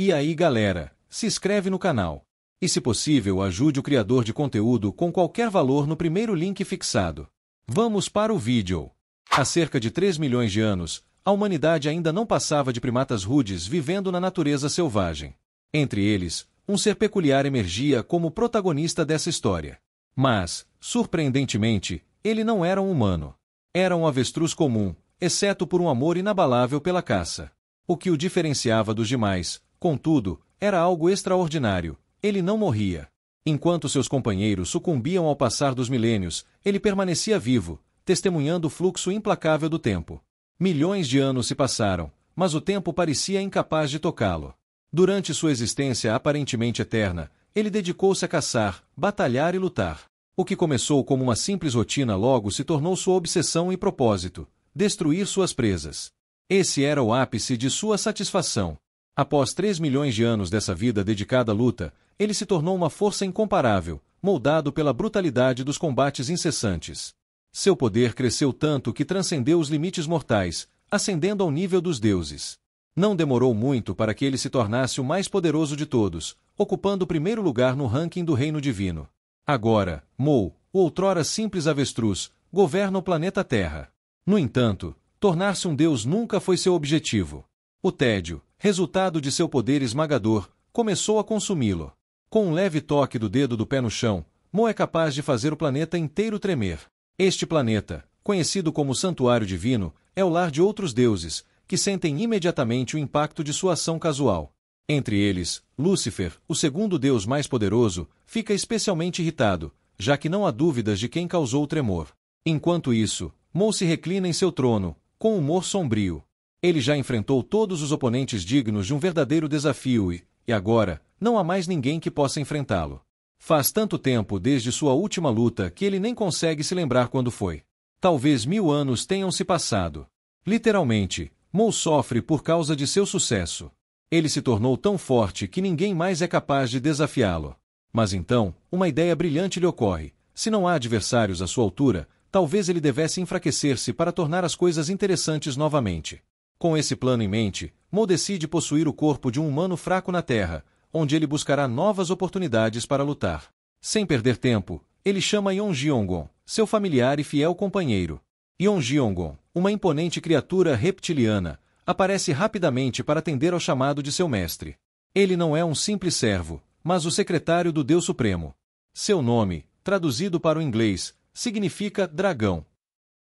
E aí galera, se inscreve no canal. E se possível ajude o criador de conteúdo com qualquer valor no primeiro link fixado. Vamos para o vídeo. Há cerca de 3 milhões de anos, a humanidade ainda não passava de primatas rudes vivendo na natureza selvagem. Entre eles, um ser peculiar emergia como protagonista dessa história. Mas, surpreendentemente, ele não era um humano. Era um avestruz comum, exceto por um amor inabalável pela caça. O que o diferenciava dos demais, contudo, era algo extraordinário. Ele não morria. Enquanto seus companheiros sucumbiam ao passar dos milênios, ele permanecia vivo, testemunhando o fluxo implacável do tempo. Milhões de anos se passaram, mas o tempo parecia incapaz de tocá-lo. Durante sua existência aparentemente eterna, ele dedicou-se a caçar, batalhar e lutar. O que começou como uma simples rotina logo se tornou sua obsessão e propósito: destruir suas presas. Esse era o ápice de sua satisfação. Após 3 milhões de anos dessa vida dedicada à luta, ele se tornou uma força incomparável, moldado pela brutalidade dos combates incessantes. Seu poder cresceu tanto que transcendeu os limites mortais, ascendendo ao nível dos deuses. Não demorou muito para que ele se tornasse o mais poderoso de todos, ocupando o primeiro lugar no ranking do Reino Divino. Agora, Mo, o outrora simples avestruz, governa o planeta Terra. No entanto, tornar-se um deus nunca foi seu objetivo. O tédio, resultado de seu poder esmagador, começou a consumi-lo. Com um leve toque do dedo do pé no chão, Mo é capaz de fazer o planeta inteiro tremer. Este planeta, conhecido como Santuário Divino, é o lar de outros deuses, que sentem imediatamente o impacto de sua ação casual. Entre eles, Lúcifer, o segundo deus mais poderoso, fica especialmente irritado, já que não há dúvidas de quem causou o tremor. Enquanto isso, Mo se reclina em seu trono, com humor sombrio. Ele já enfrentou todos os oponentes dignos de um verdadeiro desafio e agora, não há mais ninguém que possa enfrentá-lo. Faz tanto tempo desde sua última luta que ele nem consegue se lembrar quando foi. Talvez 1000 anos tenham se passado. Literalmente, Mo sofre por causa de seu sucesso. Ele se tornou tão forte que ninguém mais é capaz de desafiá-lo. Mas então, uma ideia brilhante lhe ocorre. Se não há adversários à sua altura, talvez ele devesse enfraquecer-se para tornar as coisas interessantes novamente. Com esse plano em mente, Mo decide possuir o corpo de um humano fraco na Terra, onde ele buscará novas oportunidades para lutar. Sem perder tempo, ele chama Yonji-Ongon, seu familiar e fiel companheiro. Yonji-Ongon, uma imponente criatura reptiliana, aparece rapidamente para atender ao chamado de seu mestre. Ele não é um simples servo, mas o secretário do Deus Supremo. Seu nome, traduzido para o inglês, significa dragão.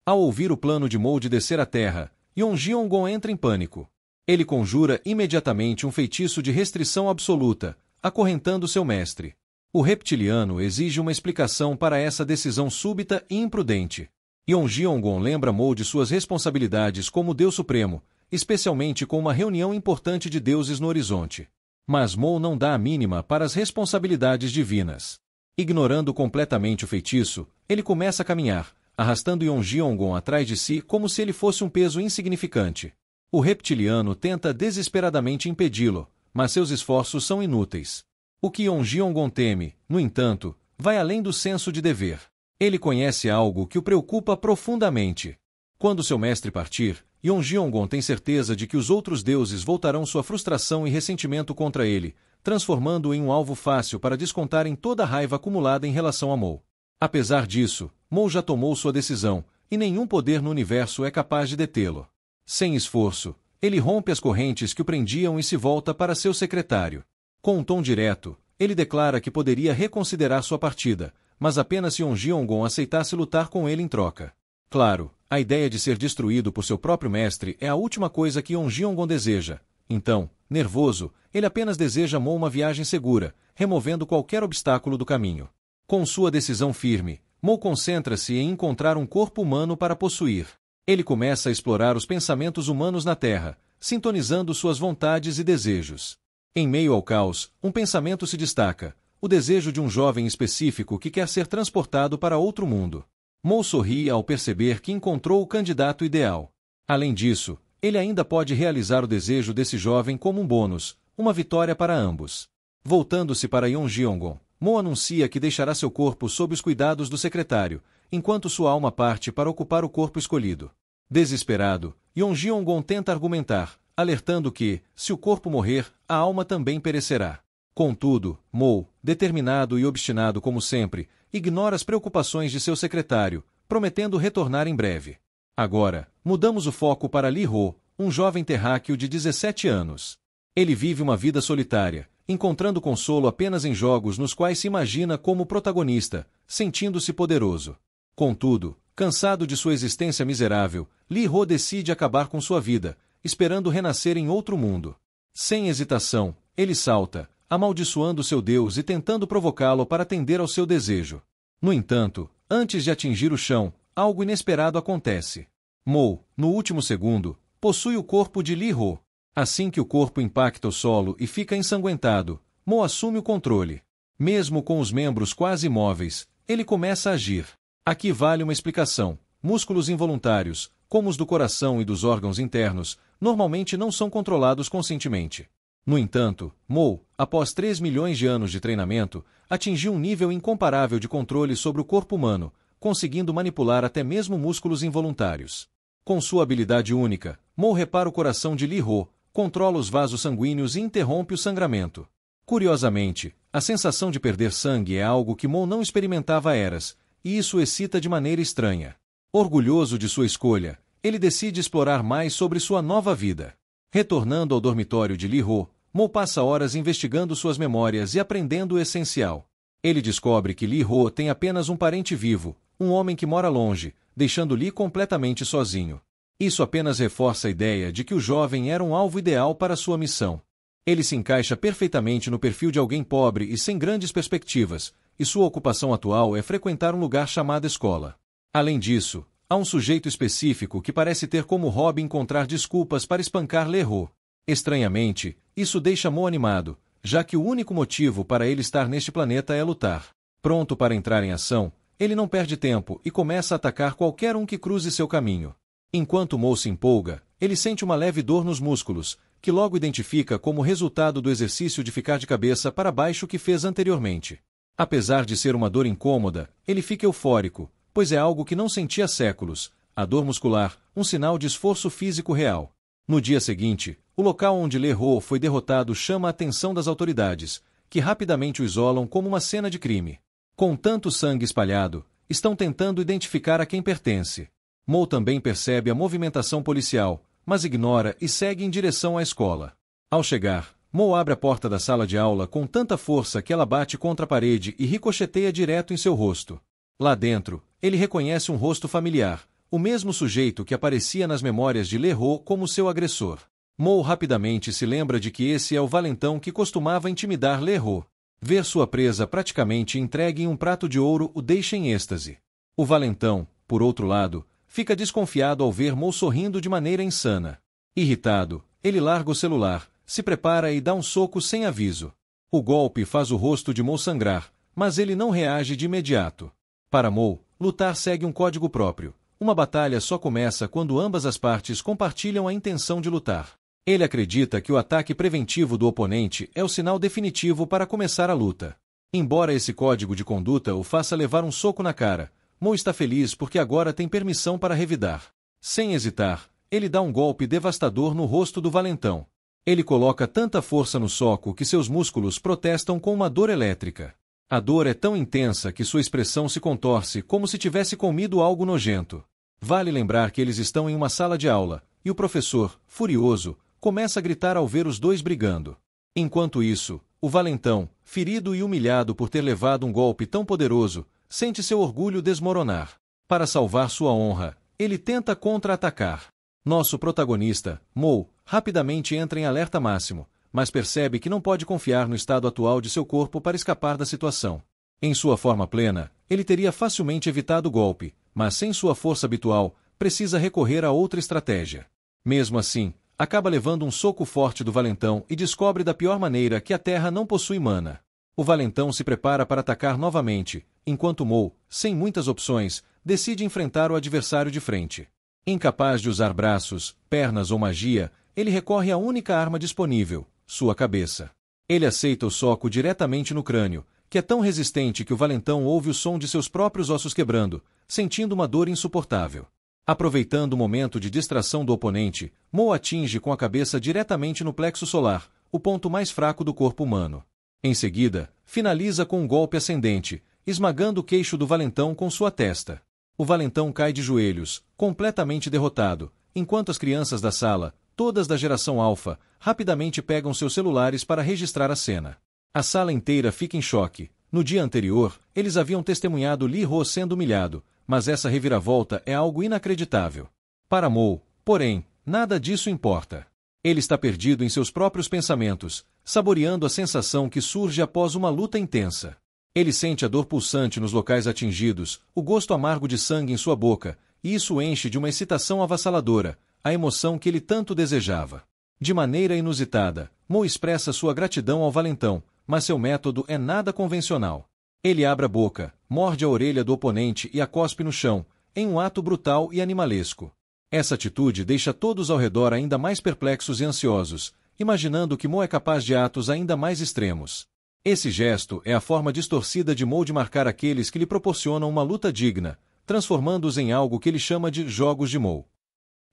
Ao ouvir o plano de Mo de descer à Terra, Yonji-Ongon entra em pânico. Ele conjura imediatamente um feitiço de restrição absoluta, acorrentando seu mestre. O reptiliano exige uma explicação para essa decisão súbita e imprudente. Yonji-Ongon lembra Mo de suas responsabilidades como Deus Supremo, especialmente com uma reunião importante de deuses no horizonte. Mas Mo não dá a mínima para as responsabilidades divinas. Ignorando completamente o feitiço, ele começa a caminhar, arrastando Yonji-Ongon atrás de si como se ele fosse um peso insignificante. O reptiliano tenta desesperadamente impedi-lo, mas seus esforços são inúteis. O que Yonji-Ongon teme, no entanto, vai além do senso de dever. Ele conhece algo que o preocupa profundamente. Quando seu mestre partir, Yonji-Ongon tem certeza de que os outros deuses voltarão sua frustração e ressentimento contra ele, transformando-o em um alvo fácil para descontarem toda a raiva acumulada em relação a Mo. Apesar disso, Mo já tomou sua decisão, e nenhum poder no universo é capaz de detê-lo. Sem esforço, ele rompe as correntes que o prendiam e se volta para seu secretário. Com um tom direto, ele declara que poderia reconsiderar sua partida, mas apenas se Yonji-Ongon aceitasse lutar com ele em troca. Claro, a ideia de ser destruído por seu próprio mestre é a última coisa que Yonji-Ongon deseja. Então, nervoso, ele apenas deseja a Mo uma viagem segura, removendo qualquer obstáculo do caminho. Com sua decisão firme, Mo concentra-se em encontrar um corpo humano para possuir. Ele começa a explorar os pensamentos humanos na Terra, sintonizando suas vontades e desejos. Em meio ao caos, um pensamento se destaca: o desejo de um jovem específico que quer ser transportado para outro mundo. Mo sorri ao perceber que encontrou o candidato ideal. Além disso, ele ainda pode realizar o desejo desse jovem como um bônus, uma vitória para ambos. Voltando-se para Yonji-Ongon, Mo anuncia que deixará seu corpo sob os cuidados do secretário, enquanto sua alma parte para ocupar o corpo escolhido. Desesperado, Yonji-Ongon tenta argumentar: alertando que, se o corpo morrer, a alma também perecerá. Contudo, Mo, determinado e obstinado como sempre, ignora as preocupações de seu secretário, prometendo retornar em breve. Agora, mudamos o foco para Lee-ho, um jovem terráqueo de 17 anos. Ele vive uma vida solitária, encontrando consolo apenas em jogos nos quais se imagina como protagonista, sentindo-se poderoso. Contudo, cansado de sua existência miserável, Lee-ho decide acabar com sua vida, esperando renascer em outro mundo. Sem hesitação, ele salta, amaldiçoando seu Deus e tentando provocá-lo para atender ao seu desejo. No entanto, antes de atingir o chão, algo inesperado acontece. Mo, no último segundo, possui o corpo de Lee-ho. Assim que o corpo impacta o solo e fica ensanguentado, Mo assume o controle. Mesmo com os membros quase imóveis, ele começa a agir. Aqui vale uma explicação. Músculos involuntários, como os do coração e dos órgãos internos, normalmente não são controlados conscientemente. No entanto, Mo, após 3 milhões de anos de treinamento, atingiu um nível incomparável de controle sobre o corpo humano, conseguindo manipular até mesmo músculos involuntários. Com sua habilidade única, Mo repara o coração de Lee-ho, controla os vasos sanguíneos e interrompe o sangramento. Curiosamente, a sensação de perder sangue é algo que Mo não experimentava há eras, e isso o excita de maneira estranha. Orgulhoso de sua escolha, ele decide explorar mais sobre sua nova vida. Retornando ao dormitório de Lee-ho, Mo passa horas investigando suas memórias e aprendendo o essencial. Ele descobre que Lee-ho tem apenas um parente vivo, um homem que mora longe, deixando Lee completamente sozinho. Isso apenas reforça a ideia de que o jovem era um alvo ideal para sua missão. Ele se encaixa perfeitamente no perfil de alguém pobre e sem grandes perspectivas, e sua ocupação atual é frequentar um lugar chamado escola. Além disso, há um sujeito específico que parece ter como hobby encontrar desculpas para espancar Lee-ho. Estranhamente, isso deixa Mo animado, já que o único motivo para ele estar neste planeta é lutar. Pronto para entrar em ação, ele não perde tempo e começa a atacar qualquer um que cruze seu caminho. Enquanto Mo se empolga, ele sente uma leve dor nos músculos, que logo identifica como resultado do exercício de ficar de cabeça para baixo que fez anteriormente. Apesar de ser uma dor incômoda, ele fica eufórico, pois é algo que não sentia há séculos, a dor muscular, um sinal de esforço físico real. No dia seguinte, o local onde Lee-ho foi derrotado chama a atenção das autoridades, que rapidamente o isolam como uma cena de crime. Com tanto sangue espalhado, estão tentando identificar a quem pertence. Mo também percebe a movimentação policial, mas ignora e segue em direção à escola. Ao chegar, Mo abre a porta da sala de aula com tanta força que ela bate contra a parede e ricocheteia direto em seu rosto. Lá dentro, ele reconhece um rosto familiar, o mesmo sujeito que aparecia nas memórias de Lee-ho como seu agressor. Mo rapidamente se lembra de que esse é o valentão que costumava intimidar Lee-ho. Ver sua presa praticamente entregue em um prato de ouro o deixa em êxtase. O valentão, por outro lado, fica desconfiado ao ver Mo sorrindo de maneira insana. Irritado, ele larga o celular, se prepara e dá um soco sem aviso. O golpe faz o rosto de Mo sangrar, mas ele não reage de imediato. Para Mo, lutar segue um código próprio. Uma batalha só começa quando ambas as partes compartilham a intenção de lutar. Ele acredita que o ataque preventivo do oponente é o sinal definitivo para começar a luta. Embora esse código de conduta o faça levar um soco na cara, Mo está feliz porque agora tem permissão para revidar. Sem hesitar, ele dá um golpe devastador no rosto do valentão. Ele coloca tanta força no soco que seus músculos protestam com uma dor elétrica. A dor é tão intensa que sua expressão se contorce como se tivesse comido algo nojento. Vale lembrar que eles estão em uma sala de aula, e o professor, furioso, começa a gritar ao ver os dois brigando. Enquanto isso, o valentão, ferido e humilhado por ter levado um golpe tão poderoso, sente seu orgulho desmoronar. Para salvar sua honra, ele tenta contra-atacar. Nosso protagonista, Mo, rapidamente entra em alerta máximo, mas percebe que não pode confiar no estado atual de seu corpo para escapar da situação. Em sua forma plena, ele teria facilmente evitado o golpe, mas sem sua força habitual, precisa recorrer a outra estratégia. Mesmo assim, acaba levando um soco forte do valentão e descobre da pior maneira que a Terra não possui mana. O valentão se prepara para atacar novamente, enquanto Mo, sem muitas opções, decide enfrentar o adversário de frente. Incapaz de usar braços, pernas ou magia, ele recorre à única arma disponível, sua cabeça. Ele aceita o soco diretamente no crânio, que é tão resistente que o valentão ouve o som de seus próprios ossos quebrando, sentindo uma dor insuportável. Aproveitando o momento de distração do oponente, Mo atinge com a cabeça diretamente no plexo solar, o ponto mais fraco do corpo humano. Em seguida, finaliza com um golpe ascendente, esmagando o queixo do valentão com sua testa. O valentão cai de joelhos, completamente derrotado, enquanto as crianças da sala, todas da geração Alpha, rapidamente pegam seus celulares para registrar a cena. A sala inteira fica em choque. No dia anterior, eles haviam testemunhado Lee Ho sendo humilhado, mas essa reviravolta é algo inacreditável. Para Mo, porém, nada disso importa. Ele está perdido em seus próprios pensamentos, saboreando a sensação que surge após uma luta intensa. Ele sente a dor pulsante nos locais atingidos, o gosto amargo de sangue em sua boca, e isso o enche de uma excitação avassaladora, a emoção que ele tanto desejava. De maneira inusitada, Mo expressa sua gratidão ao valentão, mas seu método é nada convencional. Ele abre a boca, morde a orelha do oponente e a cospe no chão, em um ato brutal e animalesco. Essa atitude deixa todos ao redor ainda mais perplexos e ansiosos, imaginando que Mo é capaz de atos ainda mais extremos. Esse gesto é a forma distorcida de Mo de marcar aqueles que lhe proporcionam uma luta digna, transformando-os em algo que ele chama de jogos de Mo.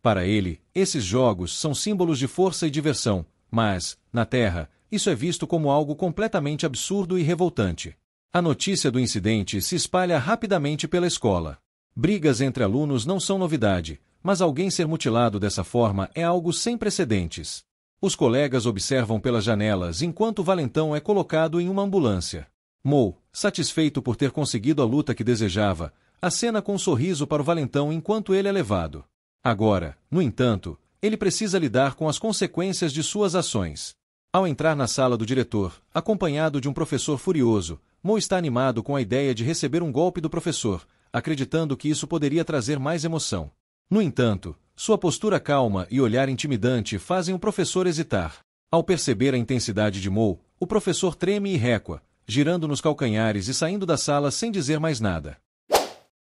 Para ele, esses jogos são símbolos de força e diversão, mas, na Terra, isso é visto como algo completamente absurdo e revoltante. A notícia do incidente se espalha rapidamente pela escola. Brigas entre alunos não são novidade, mas alguém ser mutilado dessa forma é algo sem precedentes. Os colegas observam pelas janelas enquanto o valentão é colocado em uma ambulância. Mo, satisfeito por ter conseguido a luta que desejava, acena com um sorriso para o valentão enquanto ele é levado. Agora, no entanto, ele precisa lidar com as consequências de suas ações. Ao entrar na sala do diretor, acompanhado de um professor furioso, Mo está animado com a ideia de receber um golpe do professor, acreditando que isso poderia trazer mais emoção. No entanto, sua postura calma e olhar intimidante fazem o professor hesitar. Ao perceber a intensidade de Mo, o professor treme e recua, girando nos calcanhares e saindo da sala sem dizer mais nada.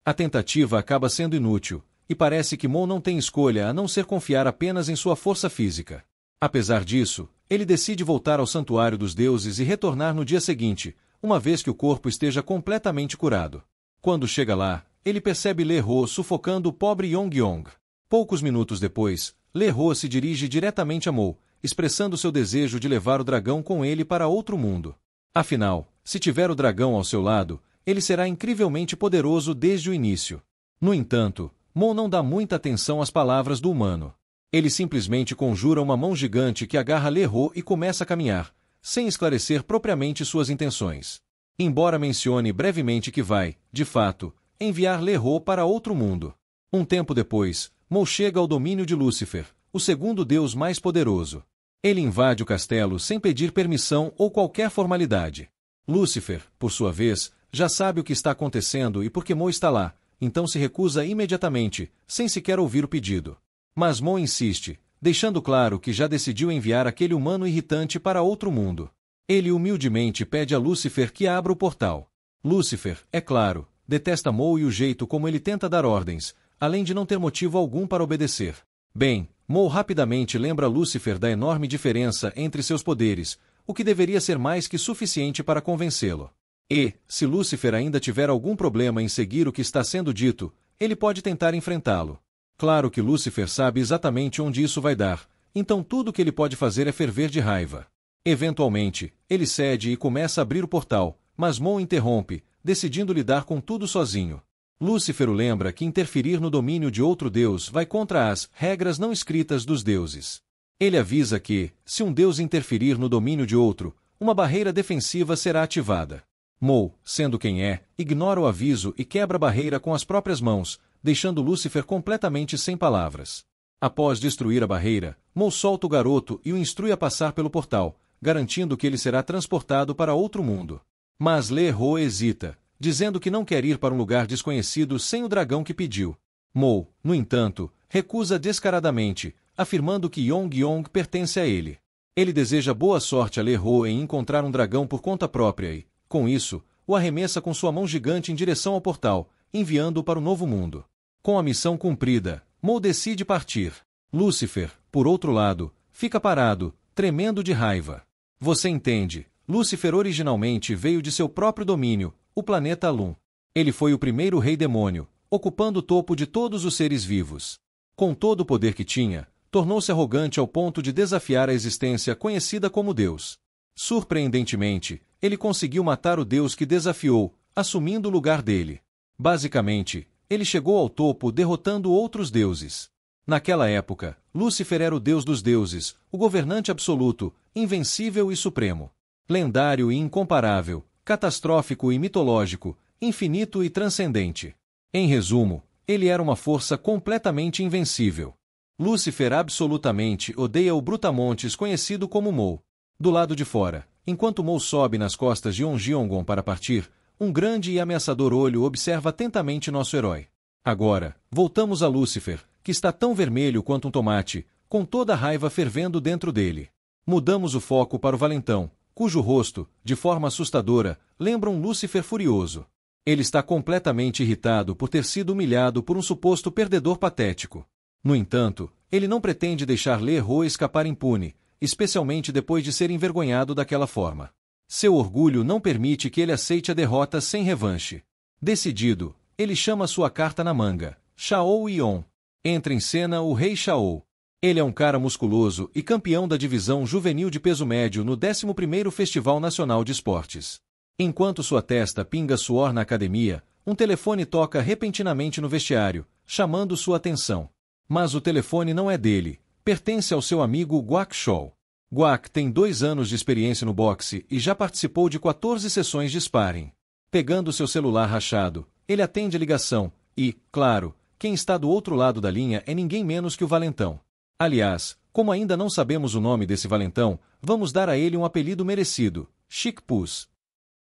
A tentativa acaba sendo inútil, e parece que Mo não tem escolha a não ser confiar apenas em sua força física. Apesar disso, ele decide voltar ao santuário dos deuses e retornar no dia seguinte, uma vez que o corpo esteja completamente curado. Quando chega lá, ele percebe Lee Ho sufocando o pobre Yong-Yong. Poucos minutos depois, Lee Ho se dirige diretamente a Mo, expressando seu desejo de levar o dragão com ele para outro mundo. Afinal, se tiver o dragão ao seu lado, ele será incrivelmente poderoso desde o início. No entanto, Mo não dá muita atenção às palavras do humano. Ele simplesmente conjura uma mão gigante que agarra Lee Ho e começa a caminhar, sem esclarecer propriamente suas intenções. Embora mencione brevemente que vai, de fato, enviar Lee Ho para outro mundo. Um tempo depois, Mo chega ao domínio de Lúcifer, o segundo deus mais poderoso. Ele invade o castelo sem pedir permissão ou qualquer formalidade. Lúcifer, por sua vez, já sabe o que está acontecendo e por que Mo está lá, então se recusa imediatamente, sem sequer ouvir o pedido. Mas Mo insiste, deixando claro que já decidiu enviar aquele humano irritante para outro mundo. Ele humildemente pede a Lúcifer que abra o portal. Lúcifer, é claro, detesta Mo e o jeito como ele tenta dar ordens, além de não ter motivo algum para obedecer. Bem, Mo rapidamente lembra Lúcifer da enorme diferença entre seus poderes, o que deveria ser mais que suficiente para convencê-lo. E, se Lúcifer ainda tiver algum problema em seguir o que está sendo dito, ele pode tentar enfrentá-lo. Claro que Lúcifer sabe exatamente onde isso vai dar, então tudo o que ele pode fazer é ferver de raiva. Eventualmente, ele cede e começa a abrir o portal, mas Mo interrompe, decidindo lidar com tudo sozinho. Lúcifer o lembra que interferir no domínio de outro deus vai contra as regras não escritas dos deuses. Ele avisa que, se um deus interferir no domínio de outro, uma barreira defensiva será ativada. Mo, sendo quem é, ignora o aviso e quebra a barreira com as próprias mãos, deixando Lúcifer completamente sem palavras. Após destruir a barreira, Mo solta o garoto e o instrui a passar pelo portal, garantindo que ele será transportado para outro mundo. Mas Lee Ho hesita, dizendo que não quer ir para um lugar desconhecido sem o dragão que pediu. Mo, no entanto, recusa descaradamente, afirmando que Yong-Yong pertence a ele. Ele deseja boa sorte a Lee Ho em encontrar um dragão por conta própria e, com isso, o arremessa com sua mão gigante em direção ao portal, enviando-o para o novo mundo. Com a missão cumprida, Mo decide partir. Lúcifer, por outro lado, fica parado, tremendo de raiva. Você entende, Lúcifer originalmente veio de seu próprio domínio, o planeta Alum. Ele foi o primeiro rei demônio, ocupando o topo de todos os seres vivos. Com todo o poder que tinha, tornou-se arrogante ao ponto de desafiar a existência conhecida como Deus. Surpreendentemente, ele conseguiu matar o Deus que desafiou, assumindo o lugar dele. Basicamente, ele chegou ao topo derrotando outros deuses. Naquela época, Lúcifer era o deus dos deuses, o governante absoluto, invencível e supremo. Lendário e incomparável, catastrófico e mitológico, infinito e transcendente. Em resumo, ele era uma força completamente invencível. Lúcifer absolutamente odeia o Brutamontes conhecido como Mo. Do lado de fora, enquanto Mo sobe nas costas de Ongyongon para partir, um grande e ameaçador olho observa atentamente nosso herói. Agora, voltamos a Lúcifer, que está tão vermelho quanto um tomate, com toda a raiva fervendo dentro dele. Mudamos o foco para o valentão, cujo rosto, de forma assustadora, lembra um Lúcifer furioso. Ele está completamente irritado por ter sido humilhado por um suposto perdedor patético. No entanto, ele não pretende deixar Le Roy escapar impune, especialmente depois de ser envergonhado daquela forma. Seu orgulho não permite que ele aceite a derrota sem revanche. Decidido, ele chama sua carta na manga, Shao Yon. Entra em cena o Rei Shao. Ele é um cara musculoso e campeão da divisão juvenil de peso médio no 11º Festival Nacional de Esportes. Enquanto sua testa pinga suor na academia, um telefone toca repentinamente no vestiário, chamando sua atenção. Mas o telefone não é dele, pertence ao seu amigo Guak Chol. Guak tem 2 anos de experiência no boxe e já participou de 14 sessões de sparring. Pegando seu celular rachado, ele atende a ligação e, claro, quem está do outro lado da linha é ninguém menos que o valentão. Aliás, como ainda não sabemos o nome desse valentão, vamos dar a ele um apelido merecido, Chic Puss.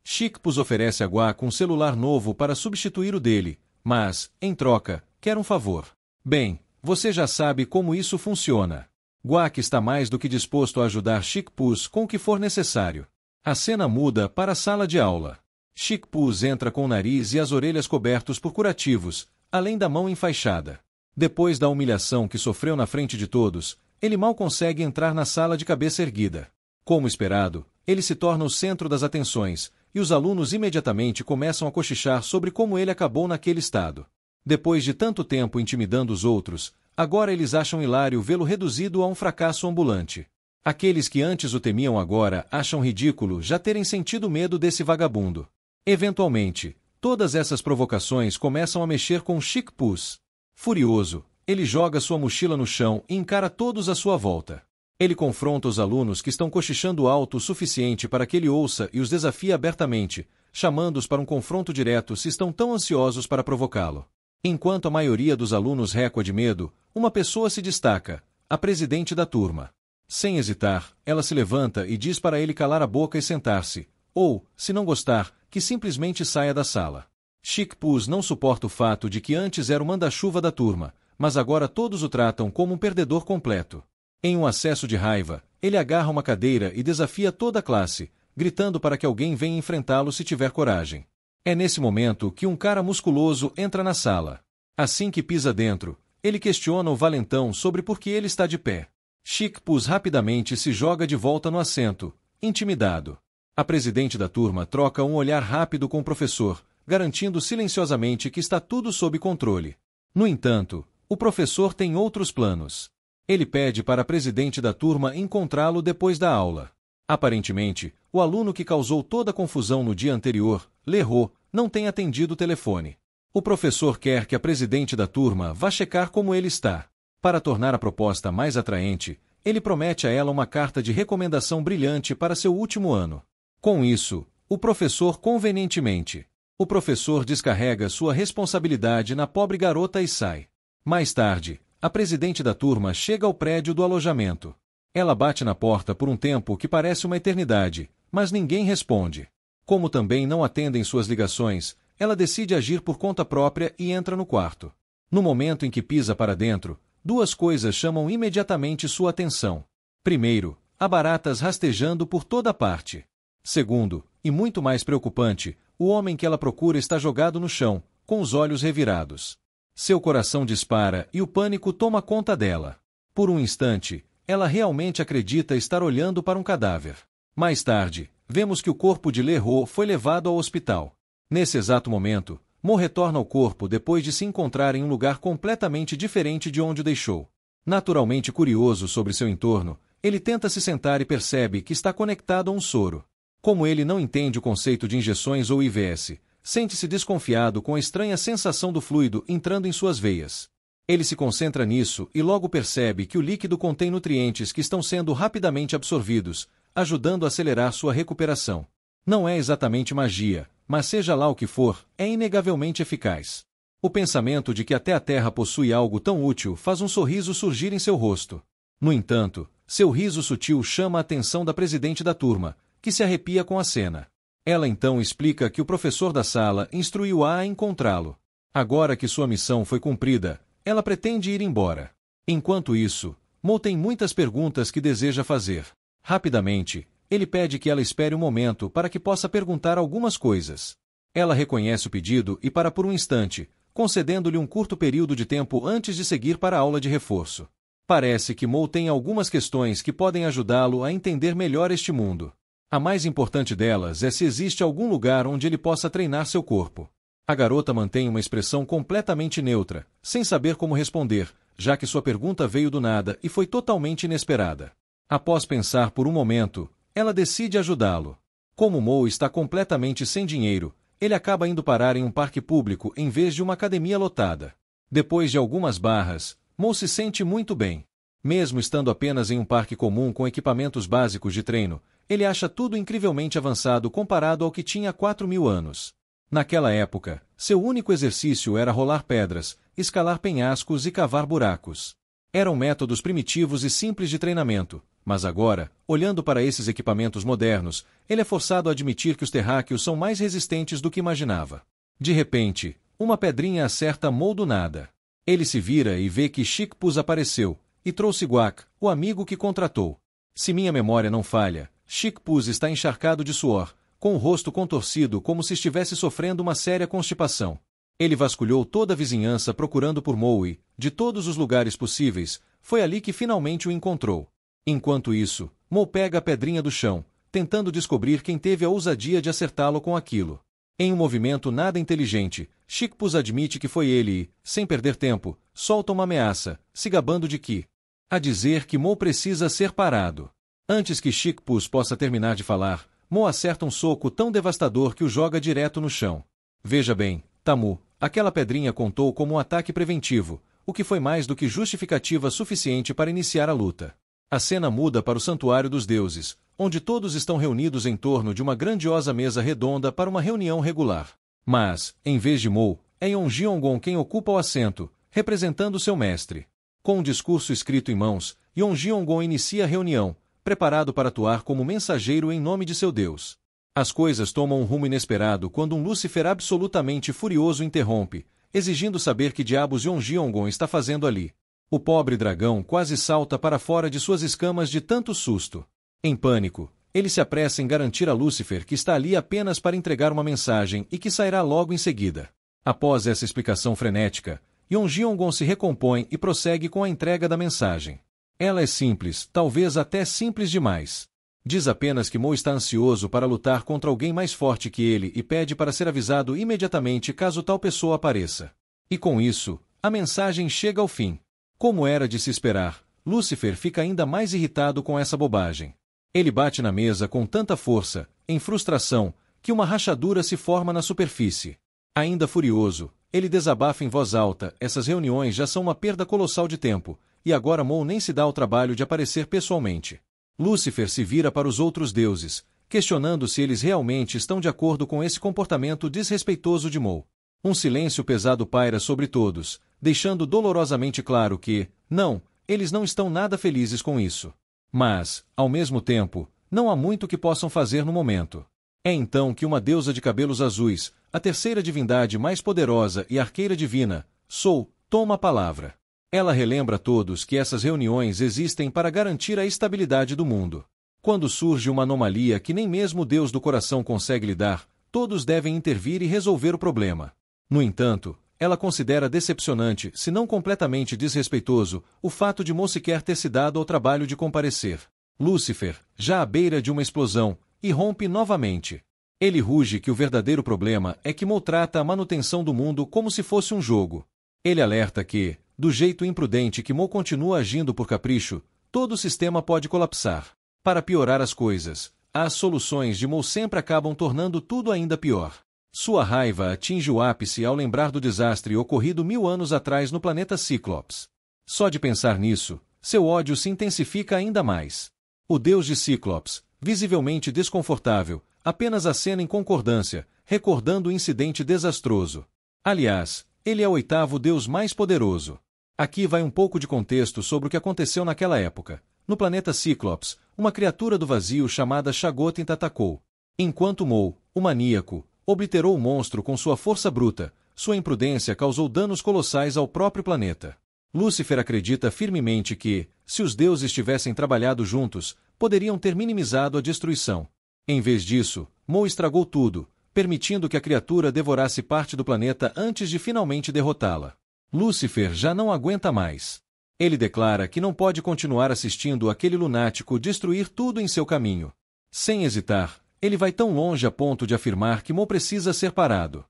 Chic Puss oferece a Guak um celular novo para substituir o dele, mas, em troca, quer um favor. Bem, você já sabe como isso funciona. Guak está mais do que disposto a ajudar Chic Puss com o que for necessário. A cena muda para a sala de aula. Chic Puss entra com o nariz e as orelhas cobertos por curativos, além da mão enfaixada. Depois da humilhação que sofreu na frente de todos, ele mal consegue entrar na sala de cabeça erguida. Como esperado, ele se torna o centro das atenções, e os alunos imediatamente começam a cochichar sobre como ele acabou naquele estado. Depois de tanto tempo intimidando os outros, agora eles acham hilário vê-lo reduzido a um fracasso ambulante. Aqueles que antes o temiam agora acham ridículo já terem sentido medo desse vagabundo. Eventualmente, todas essas provocações começam a mexer com Chic Puss. Furioso, ele joga sua mochila no chão e encara todos à sua volta. Ele confronta os alunos que estão cochichando alto o suficiente para que ele ouça e os desafia abertamente, chamando-os para um confronto direto se estão tão ansiosos para provocá-lo. Enquanto a maioria dos alunos recua de medo, uma pessoa se destaca, a presidente da turma. Sem hesitar, ela se levanta e diz para ele calar a boca e sentar-se, ou, se não gostar, que simplesmente saia da sala. Chic Puss não suporta o fato de que antes era o manda-chuva da turma, mas agora todos o tratam como um perdedor completo. Em um acesso de raiva, ele agarra uma cadeira e desafia toda a classe, gritando para que alguém venha enfrentá-lo se tiver coragem. É nesse momento que um cara musculoso entra na sala. Assim que pisa dentro, ele questiona o valentão sobre por que ele está de pé. Chic Puss rapidamente se joga de volta no assento, intimidado. A presidente da turma troca um olhar rápido com o professor, garantindo silenciosamente que está tudo sob controle. No entanto, o professor tem outros planos. Ele pede para a presidente da turma encontrá-lo depois da aula. Aparentemente, o aluno que causou toda a confusão no dia anterior, Le Roy, não tem atendido o telefone. O professor quer que a presidente da turma vá checar como ele está. Para tornar a proposta mais atraente, ele promete a ela uma carta de recomendação brilhante para seu último ano. Com isso, o professor convenientemente. O professor descarrega sua responsabilidade na pobre garota e sai. Mais tarde, a presidente da turma chega ao prédio do alojamento. Ela bate na porta por um tempo que parece uma eternidade, mas ninguém responde. Como também não atendem suas ligações, ela decide agir por conta própria e entra no quarto. No momento em que pisa para dentro, 2 coisas chamam imediatamente sua atenção. Primeiro, há baratas rastejando por toda parte. Segundo, e muito mais preocupante, o homem que ela procura está jogado no chão, com os olhos revirados. Seu coração dispara e o pânico toma conta dela. Por um instante, ela realmente acredita estar olhando para um cadáver. Mais tarde, vemos que o corpo de Le Roy foi levado ao hospital. Nesse exato momento, Mo retorna ao corpo depois de se encontrar em um lugar completamente diferente de onde o deixou. Naturalmente curioso sobre seu entorno, ele tenta se sentar e percebe que está conectado a um soro. Como ele não entende o conceito de injeções ou IVS, sente-se desconfiado com a estranha sensação do fluido entrando em suas veias. Ele se concentra nisso e logo percebe que o líquido contém nutrientes que estão sendo rapidamente absorvidos, ajudando a acelerar sua recuperação. Não é exatamente magia, mas seja lá o que for, é inegavelmente eficaz. O pensamento de que até a Terra possui algo tão útil faz um sorriso surgir em seu rosto. No entanto, seu riso sutil chama a atenção da presidente da turma, que se arrepia com a cena. Ela então explica que o professor da sala instruiu-a a encontrá-lo. Agora que sua missão foi cumprida, ela pretende ir embora. Enquanto isso, Mo tem muitas perguntas que deseja fazer. Rapidamente, ele pede que ela espere um momento para que possa perguntar algumas coisas. Ela reconhece o pedido e para por um instante, concedendo-lhe um curto período de tempo antes de seguir para a aula de reforço. Parece que Mo tem algumas questões que podem ajudá-lo a entender melhor este mundo. A mais importante delas é se existe algum lugar onde ele possa treinar seu corpo. A garota mantém uma expressão completamente neutra, sem saber como responder, já que sua pergunta veio do nada e foi totalmente inesperada. Após pensar por um momento, ela decide ajudá-lo. Como Mo está completamente sem dinheiro, ele acaba indo parar em um parque público em vez de uma academia lotada. Depois de algumas barras, Mo se sente muito bem. Mesmo estando apenas em um parque comum com equipamentos básicos de treino, ele acha tudo incrivelmente avançado comparado ao que tinha há 4.000 anos. Naquela época, seu único exercício era rolar pedras, escalar penhascos e cavar buracos. Eram métodos primitivos e simples de treinamento, mas agora, olhando para esses equipamentos modernos, ele é forçado a admitir que os terráqueos são mais resistentes do que imaginava. De repente, uma pedrinha acerta Mo do nada. Ele se vira e vê que Chick-Pus apareceu, e trouxe Guac, o amigo que contratou. Se minha memória não falha, Chick-Pus está encharcado de suor, com o rosto contorcido como se estivesse sofrendo uma séria constipação. Ele vasculhou toda a vizinhança procurando por Mo e, de todos os lugares possíveis, foi ali que finalmente o encontrou. Enquanto isso, Mo pega a pedrinha do chão, tentando descobrir quem teve a ousadia de acertá-lo com aquilo. Em um movimento nada inteligente, Chick-Pus admite que foi ele e, sem perder tempo, solta uma ameaça, se gabando de que a dizer que Mo precisa ser parado. Antes que Chick-Pus possa terminar de falar, Mo acerta um soco tão devastador que o joga direto no chão. Veja bem, Tamu, aquela pedrinha contou como um ataque preventivo, o que foi mais do que justificativa suficiente para iniciar a luta. A cena muda para o Santuário dos Deuses, onde todos estão reunidos em torno de uma grandiosa mesa redonda para uma reunião regular. Mas, em vez de Mo, é Yeonji-Ongon quem ocupa o assento, representando seu mestre. Com um discurso escrito em mãos, Yeonji-Ongon inicia a reunião, preparado para atuar como mensageiro em nome de seu Deus. As coisas tomam um rumo inesperado quando um Lúcifer absolutamente furioso interrompe, exigindo saber que diabos Yeonji-Ongon está fazendo ali. O pobre dragão quase salta para fora de suas escamas de tanto susto. Em pânico, ele se apressa em garantir a Lúcifer que está ali apenas para entregar uma mensagem e que sairá logo em seguida. Após essa explicação frenética, Yeonji-Ongon se recompõe e prossegue com a entrega da mensagem. Ela é simples, talvez até simples demais. Diz apenas que Mo está ansioso para lutar contra alguém mais forte que ele e pede para ser avisado imediatamente caso tal pessoa apareça. E com isso, a mensagem chega ao fim. Como era de se esperar, Lúcifer fica ainda mais irritado com essa bobagem. Ele bate na mesa com tanta força, em frustração, que uma rachadura se forma na superfície. Ainda furioso, ele desabafa em voz alta: essas reuniões já são uma perda colossal de tempo, e agora Mo nem se dá ao trabalho de aparecer pessoalmente. Lúcifer se vira para os outros deuses, questionando se eles realmente estão de acordo com esse comportamento desrespeitoso de Mo. Um silêncio pesado paira sobre todos, deixando dolorosamente claro que, não, eles não estão nada felizes com isso. Mas, ao mesmo tempo, não há muito que possam fazer no momento. É então que uma deusa de cabelos azuis, a terceira divindade mais poderosa e arqueira divina, Sol, toma a palavra. Ela relembra a todos que essas reuniões existem para garantir a estabilidade do mundo. Quando surge uma anomalia que nem mesmo o Deus do coração consegue lidar, todos devem intervir e resolver o problema. No entanto, ela considera decepcionante, se não completamente desrespeitoso, o fato de Mo sequer ter se dado ao trabalho de comparecer. Lúcifer, já à beira de uma explosão, irrompe novamente. Ele ruge que o verdadeiro problema é que Mo trata a manutenção do mundo como se fosse um jogo. Ele alerta que, do jeito imprudente que Mo continua agindo por capricho, todo o sistema pode colapsar. Para piorar as coisas, as soluções de Mo sempre acabam tornando tudo ainda pior. Sua raiva atinge o ápice ao lembrar do desastre ocorrido 1000 anos atrás no planeta Cíclopes. Só de pensar nisso, seu ódio se intensifica ainda mais. O deus de Cíclopes, visivelmente desconfortável, apenas acena em concordância, recordando o incidente desastroso. Aliás, ele é o 8º deus mais poderoso. Aqui vai um pouco de contexto sobre o que aconteceu naquela época. No planeta Cíclopes, uma criatura do vazio chamada Shagotin atacou. Enquanto Mo, o maníaco, obliterou o monstro com sua força bruta, sua imprudência causou danos colossais ao próprio planeta. Lúcifer acredita firmemente que, se os deuses tivessem trabalhado juntos, poderiam ter minimizado a destruição. Em vez disso, Mo estragou tudo, permitindo que a criatura devorasse parte do planeta antes de finalmente derrotá-la. Lúcifer já não aguenta mais. Ele declara que não pode continuar assistindo aquele lunático destruir tudo em seu caminho. Sem hesitar, ele vai tão longe a ponto de afirmar que Mo precisa ser parado.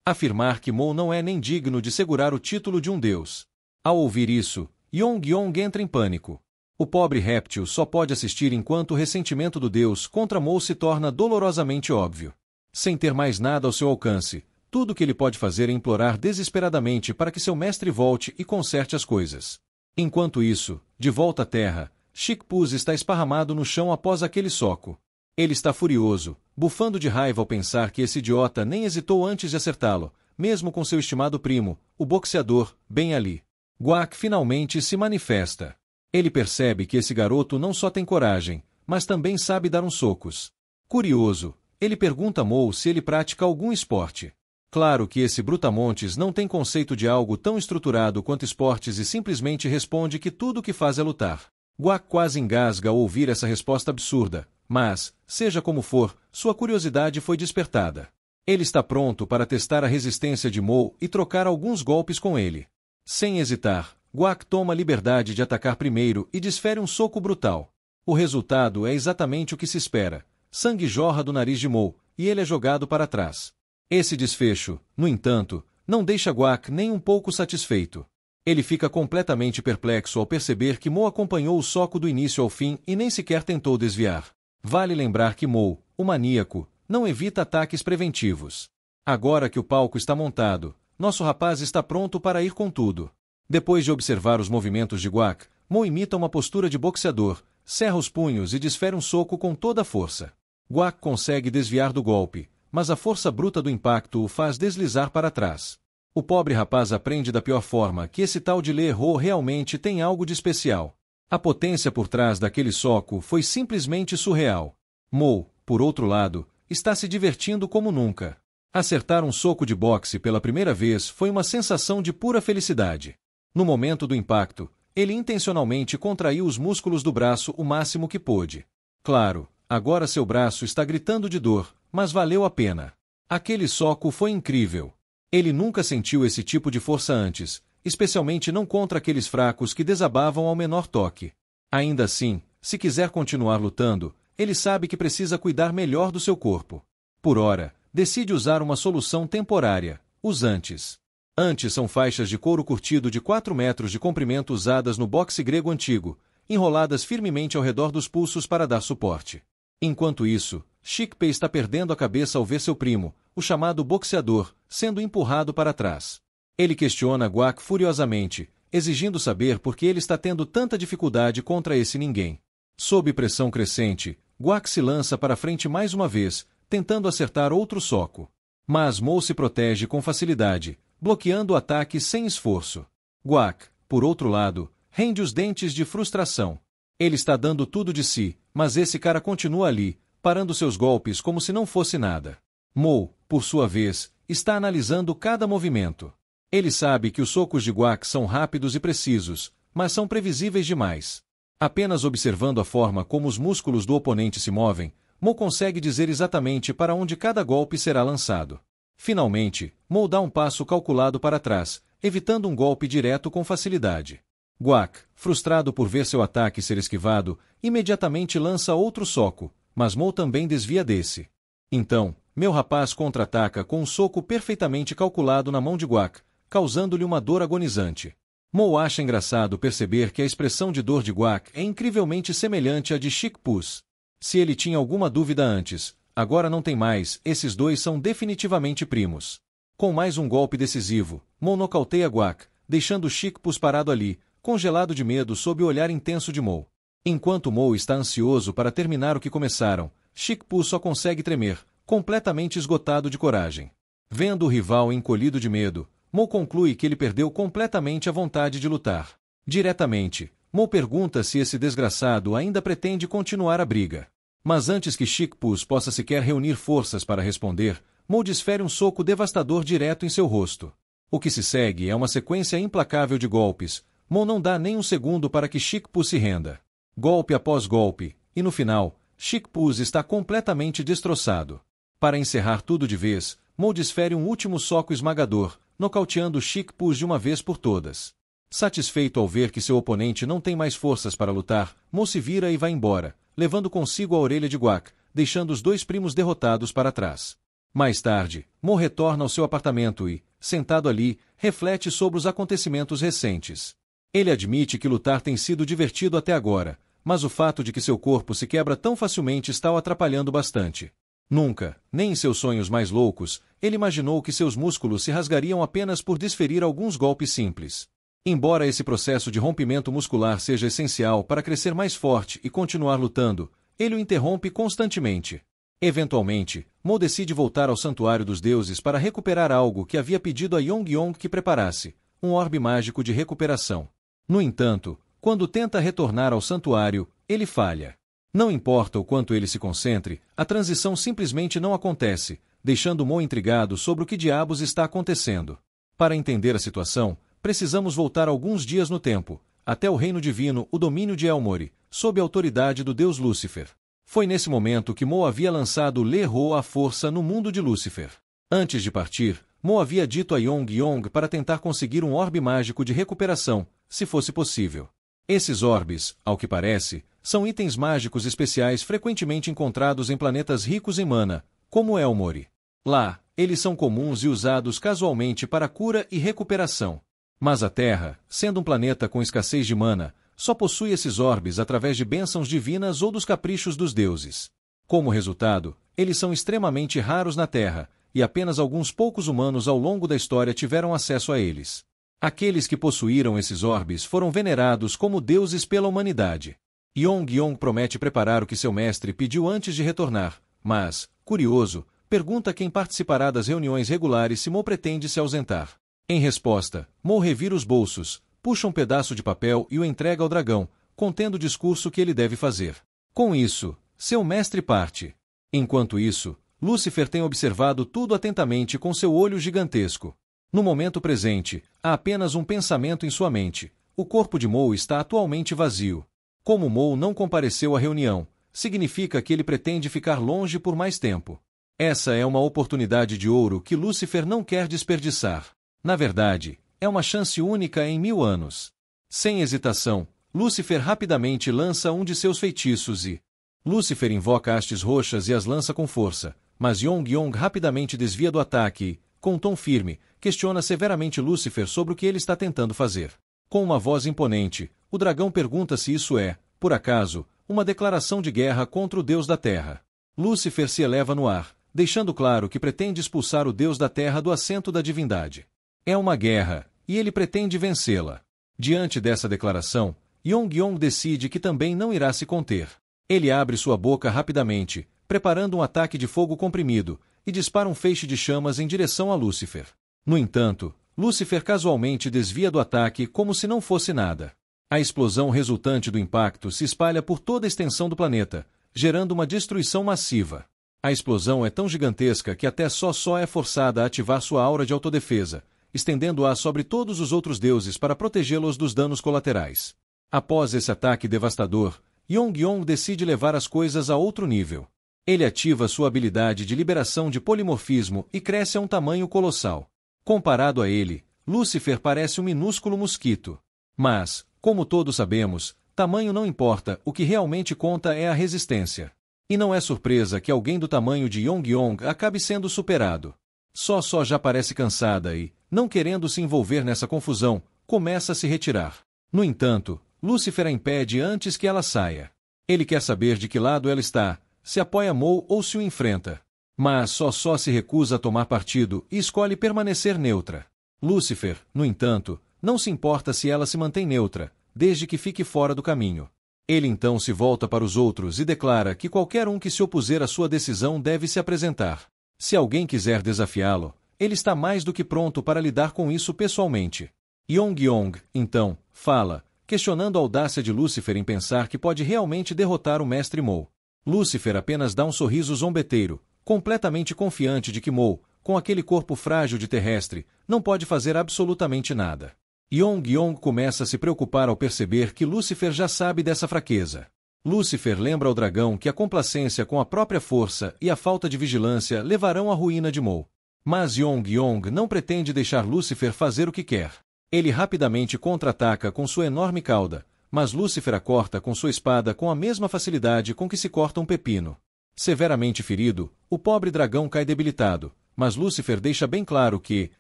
Afirmar que Mo não é nem digno de segurar o título de um deus. Ao ouvir isso, Yong-Yong entra em pânico. O pobre réptil só pode assistir enquanto o ressentimento do deus contra Mo se torna dolorosamente óbvio. Sem ter mais nada ao seu alcance, tudo o que ele pode fazer é implorar desesperadamente para que seu mestre volte e conserte as coisas. Enquanto isso, de volta à terra, Chic-Puz está esparramado no chão após aquele soco. Ele está furioso, bufando de raiva ao pensar que esse idiota nem hesitou antes de acertá-lo, mesmo com seu estimado primo, o boxeador, bem ali. Guac finalmente se manifesta. Ele percebe que esse garoto não só tem coragem, mas também sabe dar uns socos. Curioso, ele pergunta a Mo se ele pratica algum esporte. Claro que esse brutamontes não tem conceito de algo tão estruturado quanto esportes e simplesmente responde que tudo o que faz é lutar. Guac quase engasga ao ouvir essa resposta absurda, mas, seja como for, sua curiosidade foi despertada. Ele está pronto para testar a resistência de Mo e trocar alguns golpes com ele. Sem hesitar, Guac toma a liberdade de atacar primeiro e desfere um soco brutal. O resultado é exatamente o que se espera. Sangue jorra do nariz de Mo, e ele é jogado para trás. Esse desfecho, no entanto, não deixa Guac nem um pouco satisfeito. Ele fica completamente perplexo ao perceber que Mo acompanhou o soco do início ao fim e nem sequer tentou desviar. Vale lembrar que Mo, o maníaco, não evita ataques preventivos. Agora que o palco está montado, nosso rapaz está pronto para ir com tudo. Depois de observar os movimentos de Guac, Mo imita uma postura de boxeador, cerra os punhos e desfere um soco com toda a força. Guac consegue desviar do golpe, mas a força bruta do impacto o faz deslizar para trás. O pobre rapaz aprende da pior forma que esse tal de Lê Ro realmente tem algo de especial. A potência por trás daquele soco foi simplesmente surreal. Mo, por outro lado, está se divertindo como nunca. Acertar um soco de boxe pela primeira vez foi uma sensação de pura felicidade. No momento do impacto, ele intencionalmente contraiu os músculos do braço o máximo que pôde. Claro, agora seu braço está gritando de dor, mas valeu a pena. Aquele soco foi incrível. Ele nunca sentiu esse tipo de força antes, especialmente não contra aqueles fracos que desabavam ao menor toque. Ainda assim, se quiser continuar lutando, ele sabe que precisa cuidar melhor do seu corpo. Por ora, decide usar uma solução temporária, os antes. Antes são faixas de couro curtido de 4 metros de comprimento usadas no boxe grego antigo, enroladas firmemente ao redor dos pulsos para dar suporte. Enquanto isso, Chic-Pei está perdendo a cabeça ao ver seu primo, o chamado boxeador, sendo empurrado para trás. Ele questiona Guac furiosamente, exigindo saber por que ele está tendo tanta dificuldade contra esse ninguém. Sob pressão crescente, Guac se lança para frente mais uma vez, tentando acertar outro soco. Mas Mo se protege com facilidade, bloqueando o ataque sem esforço. Guac, por outro lado, rende os dentes de frustração. Ele está dando tudo de si, mas esse cara continua ali, parando seus golpes como se não fosse nada. Mo, por sua vez, está analisando cada movimento. Ele sabe que os socos de Guac são rápidos e precisos, mas são previsíveis demais. Apenas observando a forma como os músculos do oponente se movem, Mo consegue dizer exatamente para onde cada golpe será lançado. Finalmente, Mo dá um passo calculado para trás, evitando um golpe direto com facilidade. Guac, frustrado por ver seu ataque ser esquivado, imediatamente lança outro soco, mas Mo também desvia desse. Então, meu rapaz contra-ataca com um soco perfeitamente calculado na mão de Guac, causando-lhe uma dor agonizante. Mo acha engraçado perceber que a expressão de dor de Guac é incrivelmente semelhante à de Chic-Pus. Se ele tinha alguma dúvida antes, agora não tem mais, esses dois são definitivamente primos. Com mais um golpe decisivo, Mo nocauteia Guac, deixando Chic-Pus parado ali, congelado de medo sob o olhar intenso de Mo. Enquanto Mo está ansioso para terminar o que começaram, Chic-Pus só consegue tremer, completamente esgotado de coragem. Vendo o rival encolhido de medo, Mo conclui que ele perdeu completamente a vontade de lutar. Diretamente, Mo pergunta se esse desgraçado ainda pretende continuar a briga. Mas antes que Chic-Pus possa sequer reunir forças para responder, Mo desfere um soco devastador direto em seu rosto. O que se segue é uma sequência implacável de golpes. Mo não dá nem um segundo para que Chic-Pus se renda. Golpe após golpe, e no final, Chic-Pus está completamente destroçado. Para encerrar tudo de vez, Mo desfere um último soco esmagador, nocauteando Chic-Pus de uma vez por todas. Satisfeito ao ver que seu oponente não tem mais forças para lutar, Mo se vira e vai embora, levando consigo a orelha de Guac, deixando os dois primos derrotados para trás. Mais tarde, Mo retorna ao seu apartamento e, sentado ali, reflete sobre os acontecimentos recentes. Ele admite que lutar tem sido divertido até agora, mas o fato de que seu corpo se quebra tão facilmente está o atrapalhando bastante. Nunca, nem em seus sonhos mais loucos, ele imaginou que seus músculos se rasgariam apenas por desferir alguns golpes simples. Embora esse processo de rompimento muscular seja essencial para crescer mais forte e continuar lutando, ele o interrompe constantemente. Eventualmente, Mo decide voltar ao Santuário dos Deuses para recuperar algo que havia pedido a Yong-Yong que preparasse, um orbe mágico de recuperação. No entanto, quando tenta retornar ao santuário, ele falha. Não importa o quanto ele se concentre, a transição simplesmente não acontece, deixando Mo intrigado sobre o que diabos está acontecendo. Para entender a situação, precisamos voltar alguns dias no tempo, até o reino divino, o domínio de Elmore, sob a autoridade do deus Lúcifer. Foi nesse momento que Mo havia lançado Lerro à força no mundo de Lúcifer. Antes de partir, Mo havia dito a Yong-Yong para tentar conseguir um orbe mágico de recuperação, se fosse possível. Esses orbes, ao que parece, são itens mágicos especiais frequentemente encontrados em planetas ricos em mana, como Elmore. Lá, eles são comuns e usados casualmente para cura e recuperação. Mas a Terra, sendo um planeta com escassez de mana, só possui esses orbes através de bênçãos divinas ou dos caprichos dos deuses. Como resultado, eles são extremamente raros na Terra, e apenas alguns poucos humanos ao longo da história tiveram acesso a eles. Aqueles que possuíram esses orbes foram venerados como deuses pela humanidade. Yong-Yong promete preparar o que seu mestre pediu antes de retornar, mas, curioso, pergunta quem participará das reuniões regulares se Mo pretende se ausentar. Em resposta, Mo revira os bolsos, puxa um pedaço de papel e o entrega ao dragão, contendo o discurso que ele deve fazer. Com isso, seu mestre parte. Enquanto isso, Lúcifer tem observado tudo atentamente com seu olho gigantesco. No momento presente, há apenas um pensamento em sua mente. O corpo de Mo está atualmente vazio. Como Mo não compareceu à reunião, significa que ele pretende ficar longe por mais tempo. Essa é uma oportunidade de ouro que Lúcifer não quer desperdiçar. Na verdade, é uma chance única em 1000 anos. Sem hesitação, Lúcifer rapidamente lança um de seus feitiços e... Lúcifer invoca hastes roxas e as lança com força, mas Yong-Yong rapidamente desvia do ataque e, com um tom firme, questiona severamente Lúcifer sobre o que ele está tentando fazer. Com uma voz imponente, o dragão pergunta se isso é, por acaso, uma declaração de guerra contra o deus da terra. Lúcifer se eleva no ar, deixando claro que pretende expulsar o deus da terra do assento da divindade. É uma guerra, e ele pretende vencê-la. Diante dessa declaração, Yong-Yong decide que também não irá se conter. Ele abre sua boca rapidamente, preparando um ataque de fogo comprimido, e dispara um feixe de chamas em direção a Lúcifer. No entanto, Lúcifer casualmente desvia do ataque como se não fosse nada. A explosão resultante do impacto se espalha por toda a extensão do planeta, gerando uma destruição massiva. A explosão é tão gigantesca que até Só é forçada a ativar sua aura de autodefesa, estendendo-a sobre todos os outros deuses para protegê-los dos danos colaterais. Após esse ataque devastador, Yong-Yong decide levar as coisas a outro nível. Ele ativa sua habilidade de liberação de polimorfismo e cresce a um tamanho colossal. Comparado a ele, Lúcifer parece um minúsculo mosquito. Mas, como todos sabemos, tamanho não importa, o que realmente conta é a resistência. E não é surpresa que alguém do tamanho de Yong-Yong acabe sendo superado. Só já parece cansada e, não querendo se envolver nessa confusão, começa a se retirar. No entanto, Lucifer a impede antes que ela saia. Ele quer saber de que lado ela está, se apoia Mo ou se o enfrenta. Mas só se recusa a tomar partido e escolhe permanecer neutra. Lucifer, no entanto, não se importa se ela se mantém neutra, desde que fique fora do caminho. Ele então se volta para os outros e declara que qualquer um que se opuser à sua decisão deve se apresentar. Se alguém quiser desafiá-lo, ele está mais do que pronto para lidar com isso pessoalmente. Yong-Yong, então, fala, questionando a audácia de Lucifer em pensar que pode realmente derrotar o mestre Mo. Lucifer apenas dá um sorriso zombeteiro, completamente confiante de que Mo, com aquele corpo frágil de terrestre, não pode fazer absolutamente nada. Yong-Yong começa a se preocupar ao perceber que Lucifer já sabe dessa fraqueza. Lucifer lembra ao dragão que a complacência com a própria força e a falta de vigilância levarão à ruína de Mo. Mas Yong-Yong não pretende deixar Lucifer fazer o que quer. Ele rapidamente contra-ataca com sua enorme cauda, mas Lucifer a corta com sua espada com a mesma facilidade com que se corta um pepino. Severamente ferido, o pobre dragão cai debilitado, mas Lucifer deixa bem claro que,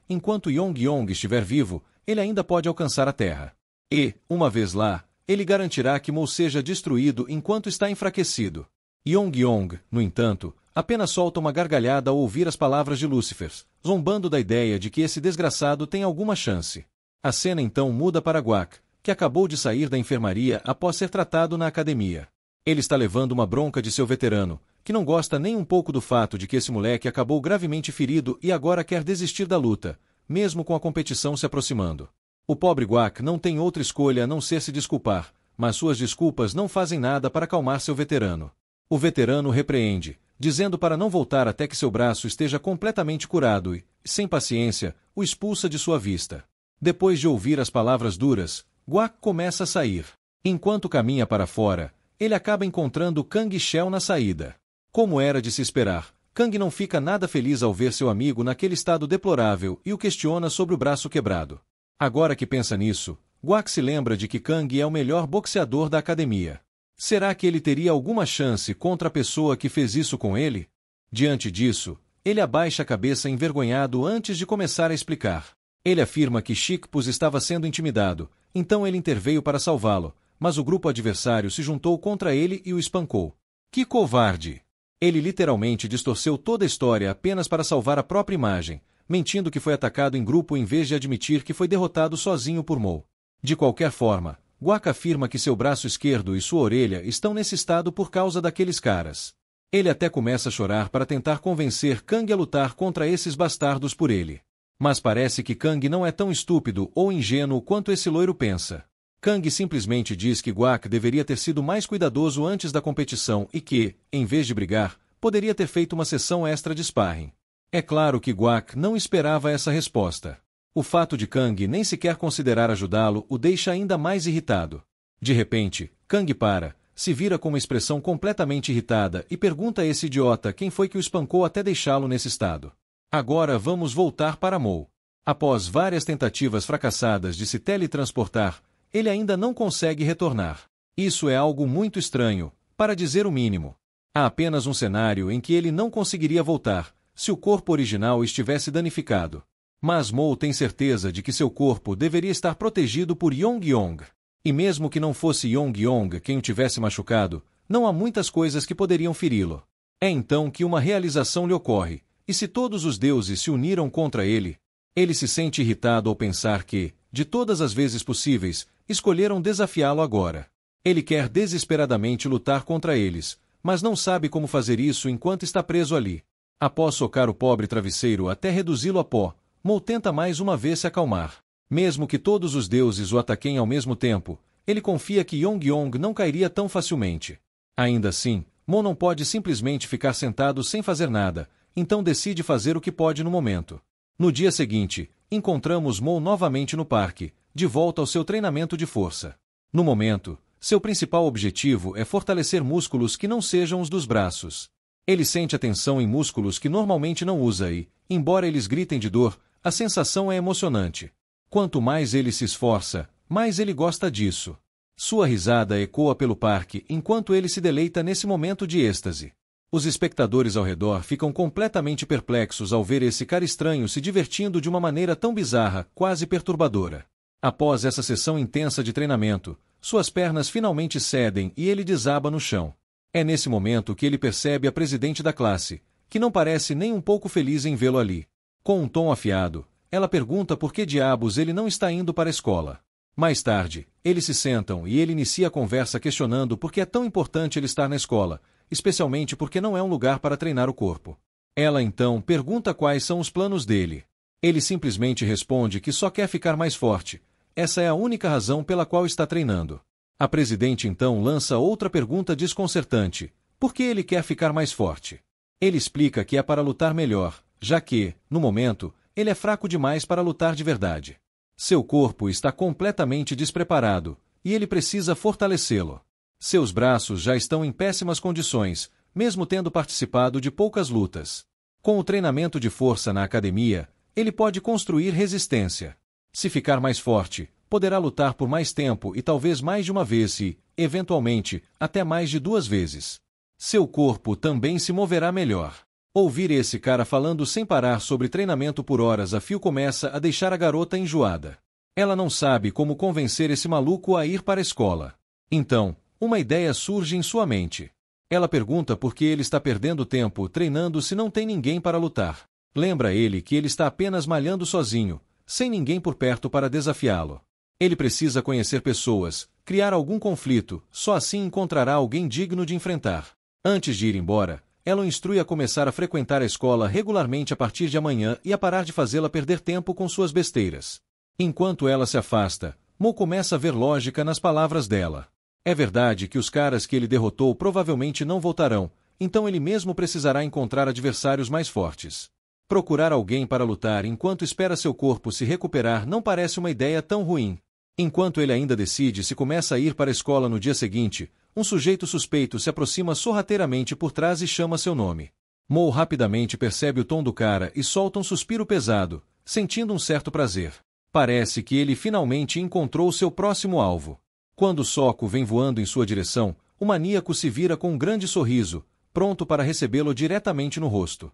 enquanto Yong-Yong estiver vivo, ele ainda pode alcançar a terra. E, uma vez lá, ele garantirá que Mo seja destruído enquanto está enfraquecido. Yong-Yong, no entanto, apenas solta uma gargalhada ao ouvir as palavras de Lucifer, zombando da ideia de que esse desgraçado tem alguma chance. A cena então muda para Guac, que acabou de sair da enfermaria após ser tratado na academia. Ele está levando uma bronca de seu veterano, que não gosta nem um pouco do fato de que esse moleque acabou gravemente ferido e agora quer desistir da luta, mesmo com a competição se aproximando. O pobre Guac não tem outra escolha a não ser se desculpar, mas suas desculpas não fazem nada para acalmar seu veterano. O veterano o repreende, dizendo para não voltar até que seu braço esteja completamente curado e, sem paciência, o expulsa de sua vista. Depois de ouvir as palavras duras, Guac começa a sair. Enquanto caminha para fora, ele acaba encontrando Kang Shell na saída. Como era de se esperar, Kang não fica nada feliz ao ver seu amigo naquele estado deplorável e o questiona sobre o braço quebrado. Agora que pensa nisso, Guac se lembra de que Kang é o melhor boxeador da academia. Será que ele teria alguma chance contra a pessoa que fez isso com ele? Diante disso, ele abaixa a cabeça envergonhado antes de começar a explicar. Ele afirma que Chikpus estava sendo intimidado, então ele interveio para salvá-lo, mas o grupo adversário se juntou contra ele e o espancou. Que covarde! Ele literalmente distorceu toda a história apenas para salvar a própria imagem, mentindo que foi atacado em grupo em vez de admitir que foi derrotado sozinho por Mo. De qualquer forma, Guac afirma que seu braço esquerdo e sua orelha estão nesse estado por causa daqueles caras. Ele até começa a chorar para tentar convencer Kang a lutar contra esses bastardos por ele. Mas parece que Kang não é tão estúpido ou ingênuo quanto esse loiro pensa. Kang simplesmente diz que Guac deveria ter sido mais cuidadoso antes da competição e que, em vez de brigar, poderia ter feito uma sessão extra de sparring. É claro que Guac não esperava essa resposta. O fato de Kang nem sequer considerar ajudá-lo o deixa ainda mais irritado. De repente, Kang para, se vira com uma expressão completamente irritada e pergunta a esse idiota quem foi que o espancou até deixá-lo nesse estado. Agora vamos voltar para Mo. Após várias tentativas fracassadas de se teletransportar, ele ainda não consegue retornar. Isso é algo muito estranho, para dizer o mínimo. Há apenas um cenário em que ele não conseguiria voltar, se o corpo original estivesse danificado. Mas Mo tem certeza de que seu corpo deveria estar protegido por Yong-Yong. E mesmo que não fosse Yong-Yong quem o tivesse machucado, não há muitas coisas que poderiam feri-lo. É então que uma realização lhe ocorre. E se todos os deuses se uniram contra ele? Ele se sente irritado ao pensar que, de todas as vezes possíveis, escolheram desafiá-lo agora. Ele quer desesperadamente lutar contra eles, mas não sabe como fazer isso enquanto está preso ali. Após socar o pobre travesseiro até reduzi-lo a pó, Mo tenta mais uma vez se acalmar. Mesmo que todos os deuses o ataquem ao mesmo tempo, ele confia que Yong-Yong não cairia tão facilmente. Ainda assim, Mo não pode simplesmente ficar sentado sem fazer nada, então decide fazer o que pode no momento. No dia seguinte, encontramos Mo novamente no parque, de volta ao seu treinamento de força. No momento, seu principal objetivo é fortalecer músculos que não sejam os dos braços. Ele sente a tensão em músculos que normalmente não usa e, embora eles gritem de dor, a sensação é emocionante. Quanto mais ele se esforça, mais ele gosta disso. Sua risada ecoa pelo parque enquanto ele se deleita nesse momento de êxtase. Os espectadores ao redor ficam completamente perplexos ao ver esse cara estranho se divertindo de uma maneira tão bizarra, quase perturbadora. Após essa sessão intensa de treinamento, suas pernas finalmente cedem e ele desaba no chão. É nesse momento que ele percebe a presidente da classe, que não parece nem um pouco feliz em vê-lo ali. Com um tom afiado, ela pergunta por que diabos ele não está indo para a escola. Mais tarde, eles se sentam e ele inicia a conversa questionando por que é tão importante ele estar na escola, especialmente porque não é um lugar para treinar o corpo. Ela então pergunta quais são os planos dele. Ele simplesmente responde que só quer ficar mais forte. Essa é a única razão pela qual está treinando. A presidente então lança outra pergunta desconcertante: por que ele quer ficar mais forte? Ele explica que é para lutar melhor, já que, no momento, ele é fraco demais para lutar de verdade. Seu corpo está completamente despreparado, e ele precisa fortalecê-lo. Seus braços já estão em péssimas condições, mesmo tendo participado de poucas lutas. Com o treinamento de força na academia, ele pode construir resistência. Se ficar mais forte, poderá lutar por mais tempo e talvez mais de uma vez e, eventualmente, até mais de 2 vezes. Seu corpo também se moverá melhor. Ouvir esse cara falando sem parar sobre treinamento por horas a fio começa a deixar a garota enjoada. Ela não sabe como convencer esse maluco a ir para a escola. Então, uma ideia surge em sua mente. Ela pergunta por que ele está perdendo tempo treinando se não tem ninguém para lutar. Lembra ele que ele está apenas malhando sozinho, sem ninguém por perto para desafiá-lo. Ele precisa conhecer pessoas, criar algum conflito, só assim encontrará alguém digno de enfrentar. Antes de ir embora, ela o instrui a começar a frequentar a escola regularmente a partir de amanhã e a parar de fazê-la perder tempo com suas besteiras. Enquanto ela se afasta, Mo começa a ver lógica nas palavras dela. É verdade que os caras que ele derrotou provavelmente não voltarão, então ele mesmo precisará encontrar adversários mais fortes. Procurar alguém para lutar enquanto espera seu corpo se recuperar não parece uma ideia tão ruim. Enquanto ele ainda decide se começa a ir para a escola no dia seguinte, um sujeito suspeito se aproxima sorrateiramente por trás e chama seu nome. Mo rapidamente percebe o tom do cara e solta um suspiro pesado, sentindo um certo prazer. Parece que ele finalmente encontrou seu próximo alvo. Quando Soko vem voando em sua direção, o maníaco se vira com um grande sorriso, pronto para recebê-lo diretamente no rosto.